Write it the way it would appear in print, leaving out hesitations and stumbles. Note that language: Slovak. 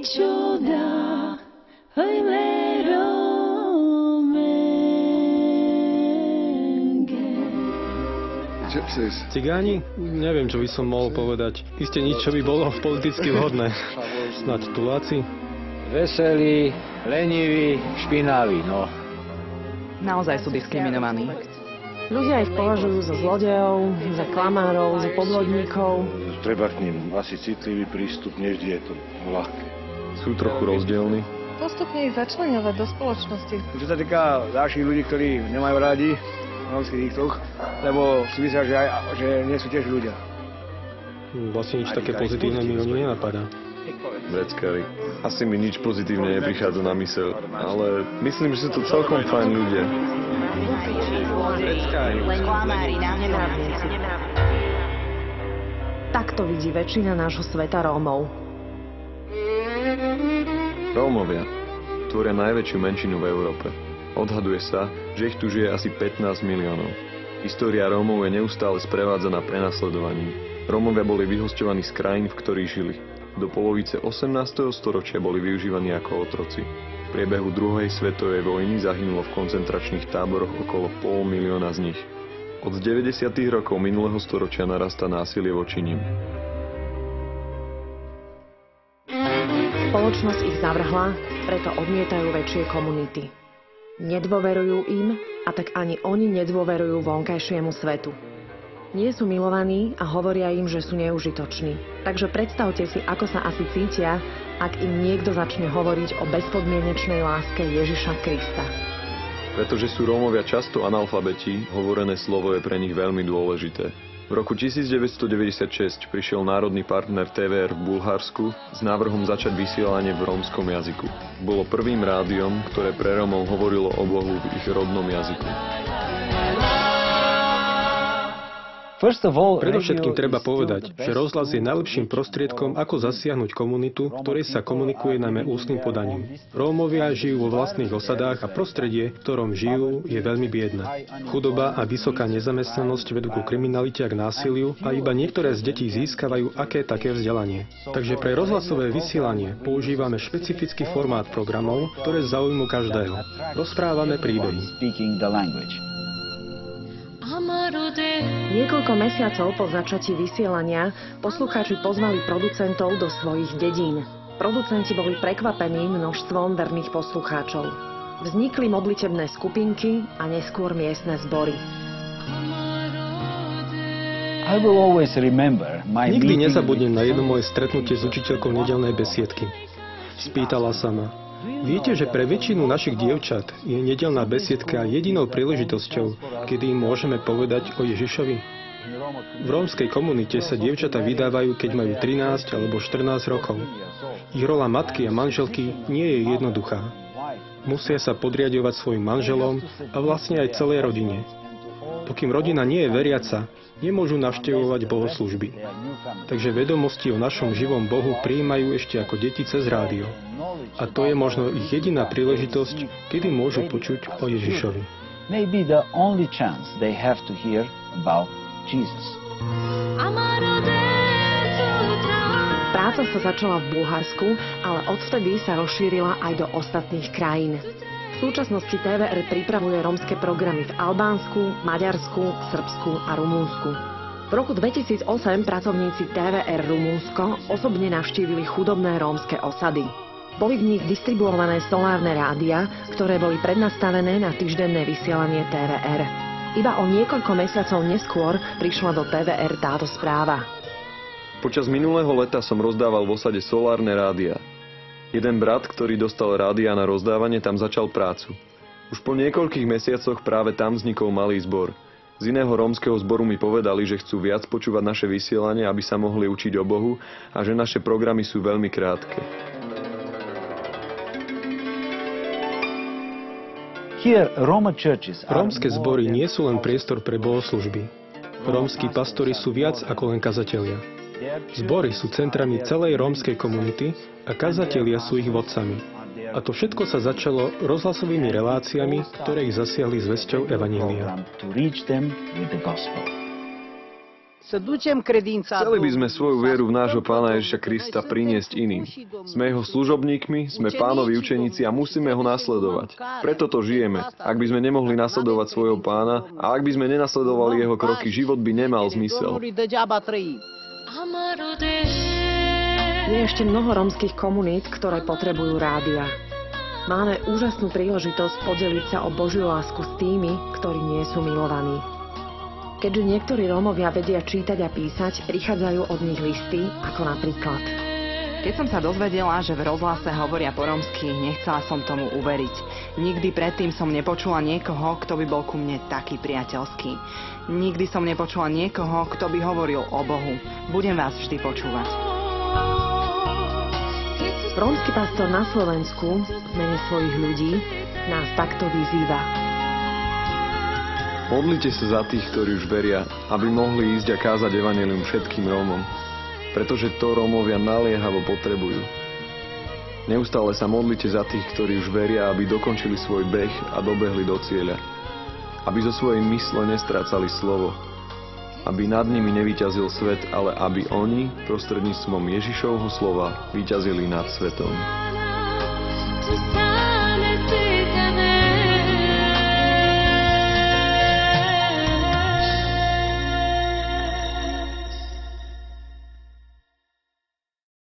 ciudad, hoy mero Cigáni? Neviem, čo by som mohol povedať. Isté nič, čo by bolo politicky vhodné. Snad tuláci? Veselí, leniví, špinaví, no. Naozaj sú diskriminovaní. Ľudia ich považujú za zlodejov, za klamárov, za podvodníkov. Treba k ním asi citlivý prístup, než je to ľahké. Sú trochu rozdielni. Postupne ich začleňovať do spoločnosti. Čo sa týka ďalších ľudí, ktorí nemajú rádi rómskych diktoch, lebo si myslia, že nie sú tiež ľudia. Vlastne nič také pozitívne mi o nich nenapadá. Vreckári. Asi mi nič pozitívne neprichádza na myseľ, ale myslím, že sú to celkom fajn ľudia. Takto vidí väčšina nášho sveta Rómov. Rómovia tvoria najväčšiu menšinu v Európe. Odhaduje sa, že ich tu žije asi 15 miliónov. História Rómov je neustále sprevádzaná prenasledovaním. Rómovia boli vyhosťovaní z krajín, v ktorých žili. Do polovice 18. storočia boli využívaní ako otroci. V priebehu druhej svetovej vojny zahynulo v koncentračných táboroch okolo 500 000 z nich. Od 90. rokov minulého storočia narastá násilie voči nim. Spoločnosť ich zavrhla, preto odmietajú väčšie komunity. Nedôverujú im a tak ani oni nedôverujú vonkajšiemu svetu. Nie sú milovaní a hovoria im, že sú neužitoční. Takže predstavte si, ako sa asi cítia, ak im niekto začne hovoriť o bezpodmienečnej láske Ježiša Krista. Pretože sú Rómovia často analfabeti, hovorené slovo je pre nich veľmi dôležité. V roku 1996 prišiel národný partner TVR v Bulharsku s návrhom začať vysielanie v rómskom jazyku. Bolo prvým rádiom, ktoré pre Rómov hovorilo o Bohu v ich rodnom jazyku. Predovšetkým treba povedať, že rozhlas je najlepším prostriedkom, ako zasiahnuť komunitu, v ktorej sa komunikuje najmä ústnym podaním. Rómovia žijú vo vlastných osadách a prostredie, v ktorom žijú, je veľmi biedne. Chudoba a vysoká nezamestnanosť vedú ku kriminalite a k násiliu a iba niektoré z detí získavajú aké také vzdelanie. Takže pre rozhlasové vysielanie používame špecifický formát programov, ktoré zaujímu každého. Rozprávame príbehy. Niekoľko mesiacov po začatí vysielania poslucháči pozvali producentov do svojich dedín. Producenti boli prekvapení množstvom verných poslucháčov. Vznikli modlitebné skupinky a neskôr miestne zbory. Nikdy nezabudnem na jedno moje stretnutie s učiteľkou nedeľnej besiedky. Spýtala sa ma: viete, že pre väčšinu našich dievčat je nedeľná besiedka jedinou príležitosťou, kedy im môžeme povedať o Ježišovi? V rómskej komunite sa dievčatá vydávajú, keď majú 13 alebo 14 rokov. Ich rola matky a manželky nie je jednoduchá. Musia sa podriadovať svojim manželom a vlastne aj celej rodine. Pokým rodina nie je veriaca, nemôžu navštevovať bohoslúžby. Takže vedomosti o našom živom Bohu prijímajú ešte ako deti cez rádio. A to je možno ich jediná príležitosť, kedy môžu počuť o Ježišovi. Práca sa začala v Bulharsku, ale odvtedy sa rozšírila aj do ostatných krajín. V súčasnosti TVR pripravuje rómske programy v Albánsku, Maďarsku, Srbsku a Rumunsku. V roku 2008 pracovníci TVR Rumunsko osobne navštívili chudobné rómske osady. Boli v nich distribuované solárne rádia, ktoré boli prednastavené na týždenné vysielanie TVR. Iba o niekoľko mesiacov neskôr prišla do TVR táto správa. Počas minulého leta som rozdával v osade solárne rádia. Jeden brat, ktorý dostal rádia na rozdávanie, tam začal prácu. Už po niekoľkých mesiacoch práve tam vznikol malý zbor. Z iného rómskeho zboru mi povedali, že chcú viac počúvať naše vysielanie, aby sa mohli učiť o Bohu a že naše programy sú veľmi krátke. Rómske zbory nie sú len priestor pre bohoslužby. Rómski pastori sú viac ako len kazatelia. Zbory sú centrami celej rómskej komunity a kazatelia sú ich vodcami. A to všetko sa začalo rozhlasovými reláciami, ktoré ich zasiahli zvesťou evanjelia. Chceli by sme svoju vieru v nášho Pána Ježiša Krista priniesť iným. Sme jeho služobníkmi, sme Pánovi učeníci a musíme ho nasledovať. Preto to žijeme. Ak by sme nemohli nasledovať svojho Pána a ak by sme nenasledovali jeho kroky, život by nemal zmysel. Je ešte mnoho rómskych komunít, ktoré potrebujú rádia. Máme úžasnú príležitosť podeliť sa o Božiu lásku s tými, ktorí nie sú milovaní. Keďže niektorí Rómovia vedia čítať a písať, prichádzajú od nich listy, ako napríklad: Keď som sa dozvedela, že v rozhlase hovoria po rómsky, nechcela som tomu uveriť. Nikdy predtým som nepočula niekoho, kto by bol ku mne taký priateľský. Nikdy som nepočula niekoho, kto by hovoril o Bohu. Budem vás vždy počúvať. Rómsky pastor na Slovensku v mene svojich ľudí nás takto vyzýva. Modlite sa za tých, ktorí už veria, aby mohli ísť a kázať evanjelium všetkým Rómom, pretože to Rómovia naliehavo potrebujú. Neustále sa modlite za tých, ktorí už veria, aby dokončili svoj beh a dobehli do cieľa. Aby zo svojej mysle nestrácali slovo. Aby nad nimi nevyťazil svet, ale aby oni prostredníctvom Ježišovho slova vyťazili nad svetom.